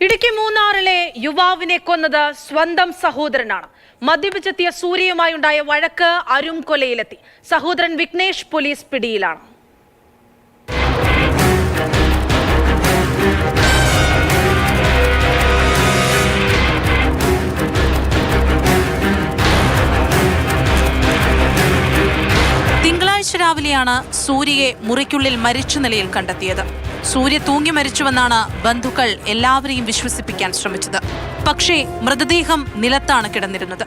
ഇടുക്കി മൂന്നാറിലെ യുവാവിനെ കൊന്നത് സ്വന്തം സഹോദരനാണ്. മദ്യപിച്ചെത്തിയ സൂര്യയുമായുണ്ടായ വഴക്ക് അരുംകൊലയിലെത്തി. സഹോദരൻ വിഘ്നേഷ് പോലീസ് പിടിയിലാണ്. തിങ്കളാഴ്ച രാവിലെയാണ് സൂര്യയെ മുറിക്കുള്ളിൽ മരിച്ച നിലയിൽ കണ്ടെത്തിയത്. സൂര്യ തൂങ്ങി മരിച്ചുവെന്നാണ് ബന്ധുക്കൾ എല്ലാവരെയും വിശ്വസിപ്പിക്കാൻ ശ്രമിച്ചത്. പക്ഷേ മൃതദേഹം നിലത്താണ് കിടന്നിരുന്നത്.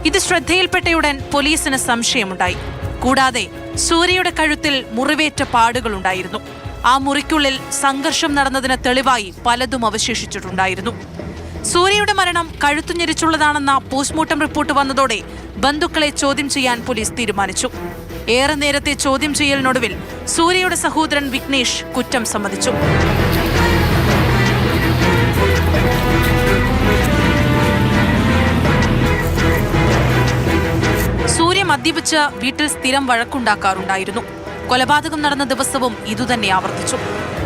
ഇത് ശ്രദ്ധയിൽപ്പെട്ടയുടൻ പോലീസിന് സംശയമുണ്ടായി. കൂടാതെ സൂര്യയുടെ കഴുത്തിൽ മുറിവേറ്റ പാടുകളുണ്ടായിരുന്നു. ആ മുറിക്കുള്ളിൽ സംഘർഷം നടന്നതിന് തെളിവായി പലതും അവശേഷിച്ചിട്ടുണ്ടായിരുന്നു. സൂര്യയുടെ മരണം കഴുത്തുഞെരിച്ചുള്ളതാണെന്ന പോസ്റ്റ്മോർട്ടം റിപ്പോർട്ട് വന്നതോടെ ബന്ധുക്കളെ ചോദ്യം ചെയ്യാൻ പോലീസ് തീരുമാനിച്ചു. ഏറെ നേരത്തെ ചോദ്യം ചെയ്യലിനൊടുവിൽ സൂര്യയുടെ സഹോദരൻ വിഘ്നേഷ് കുറ്റം സമ്മതിച്ചു. സൂര്യ മദ്യപിച്ച് വീട്ടിൽ സ്ഥിരം വഴക്കുണ്ടാക്കാറുണ്ടായിരുന്നു. കൊലപാതകം നടന്ന ദിവസവും ഇതുതന്നെ ആവർത്തിച്ചു.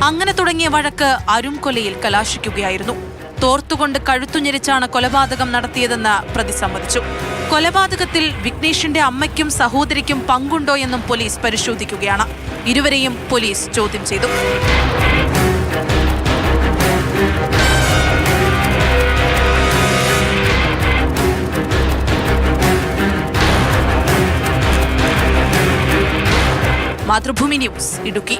അങ്ങനെ തുടങ്ങിയ വഴക്ക് അരുംകൊലയിൽ കലാശിക്കുകയായിരുന്നു. തോർത്തുകൊണ്ട് കഴുത്തുഞെരിച്ചാണ് കൊലപാതകം നടത്തിയതെന്ന് പ്രതി സമ്മതിച്ചു. കൊലപാതകത്തിൽ വിഘ്നേഷിന്റെ അമ്മയ്ക്കും സഹോദരിക്കും പങ്കുണ്ടോ എന്നും പോലീസ് പരിശോധിക്കുകയാണ്. ഇരുവരെയും പോലീസ് ചോദ്യം ചെയ്തു. മാതൃഭൂമി ന്യൂസ്, ഇടുക്കി.